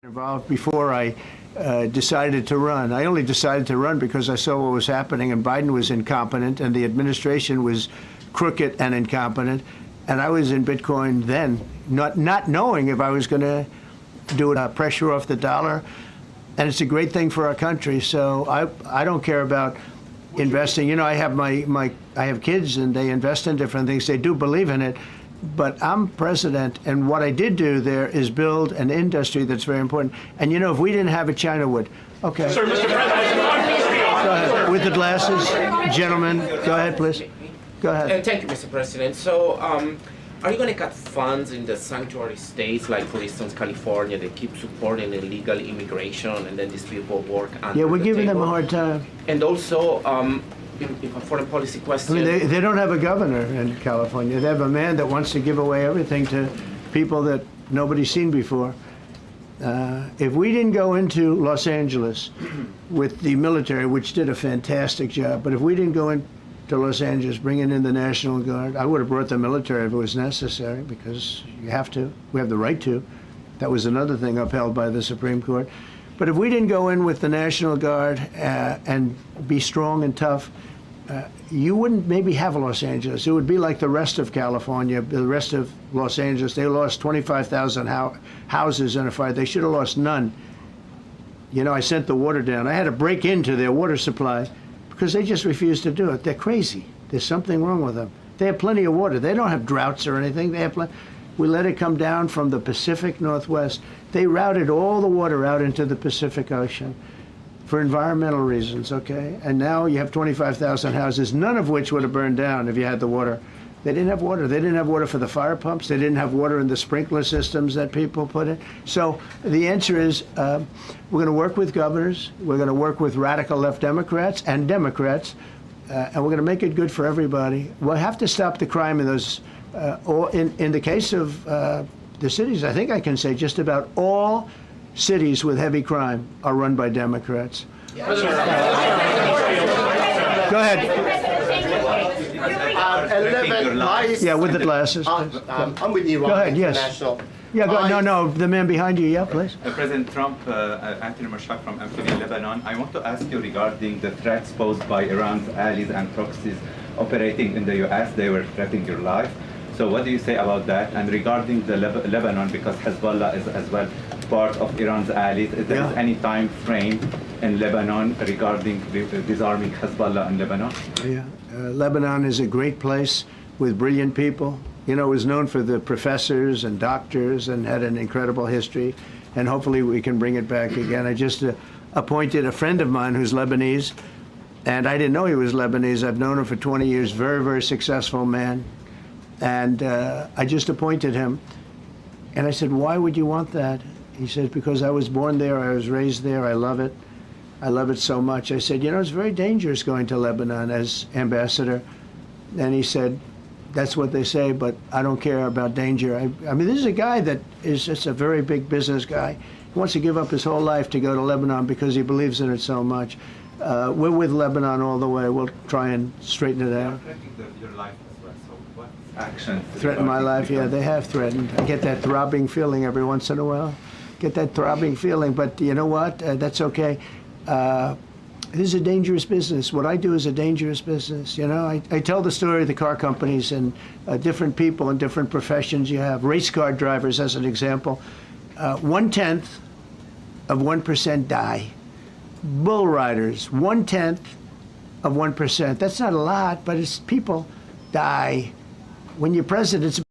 Involved before I decided to run. I only decided to run because I saw what was happening, and Biden was incompetent, and the administration was crooked and incompetent. And I was in Bitcoin then, not knowing if I was going to do it, pressure off the dollar. And it's a great thing for our country. So I don't care about investing. You know, I have kids, and they invest in different things. They do believe in it. But I'm president, and what I did do there is build an industry that's very important. And, you know, if we didn't have it, China would. Okay. Sir, Mr. President. Go ahead. With the glasses. Gentlemen, go ahead, please. Go ahead. Thank you, Mr. President. So, are you going to cut funds in the sanctuary states, like, for instance, California, that keep supporting illegal immigration, and then these people work under Yeah, we're the giving them table? a hard time. And also, in a foreign policy I question. mean, they don't have a governor in California. They have a man that wants to give away everything to people that nobody's seen before. If we didn't go into Los Angeles with the military, which did a fantastic job, but if we didn't go into Los Angeles bringing in the National Guard, I would have brought the military if it was necessary, because you have to. We have the right to. That was another thing upheld by the Supreme Court. But if we didn't go in with the National Guard and be strong and tough, you wouldn't maybe have Los Angeles. It would be like the rest of California, the rest of Los Angeles. They lost 25,000 houses in a fire. They should have lost none. You know, I sent the water down. I had to break into their water supply because they just refused to do it. They're crazy. There's something wrong with them. They have plenty of water. They don't have droughts or anything. They have plenty. We let it come down from the Pacific Northwest. They routed all the water out into the Pacific Ocean for environmental reasons, okay? And now you have 25,000 houses, none of which would have burned down if you had the water. They didn't have water. They didn't have water for the fire pumps. They didn't have water in the sprinkler systems that people put in. So the answer is we're going to work with governors. We're going to work with radical left Democrats and Democrats, and we're going to make it good for everybody. We'll have to stop the crime in those, or in the case of the cities, I think I can say just about all cities with heavy crime are run by Democrats. Go ahead. 11, Yeah, with the glasses. I'm with Iran Go ahead, yes. International. Yeah, no, the man behind you, yeah, please. President Trump, Anthony Mashhad from Amphibian Lebanon. I want to ask you regarding the threats posed by Iran's allies and proxies operating in the U.S. They were threatening your life. So what do you say about that? And regarding the Lebanon, because Hezbollah is as well part of Iran's allies, is there any time frame in Lebanon regarding disarming Hezbollah in Lebanon? Yeah, Lebanon is a great place with brilliant people. You know, it was known for the professors and doctors and had an incredible history. And hopefully we can bring it back again. I just appointed a friend of mine who's Lebanese, and I didn't know he was Lebanese. I've known him for 20 years, very, very successful man. And I just appointed him. And I said, why would you want that? He said, because I was born there, I was raised there, I love it. I love it so much. I said, you know, it's very dangerous going to Lebanon as ambassador. And he said, that's what they say, but I don't care about danger. I mean, this is a guy that is just a very big business guy. He wants to give up his whole life to go to Lebanon because he believes in it so much. We're with Lebanon all the way. We'll try and straighten it out. Your life as well. So what action? Threaten my life? Yeah, they have threatened. I get that throbbing feeling every once in a while. Get that throbbing feeling, but you know what? That's okay. This is a dangerous business. What I do is a dangerous business. You know, I tell the story of the car companies and different people in different professions you have. Race car drivers, as an example. 1/10 of 1% die. Bull riders, 1/10 of 1%. That's not a lot, but it's people die. When you're president, it's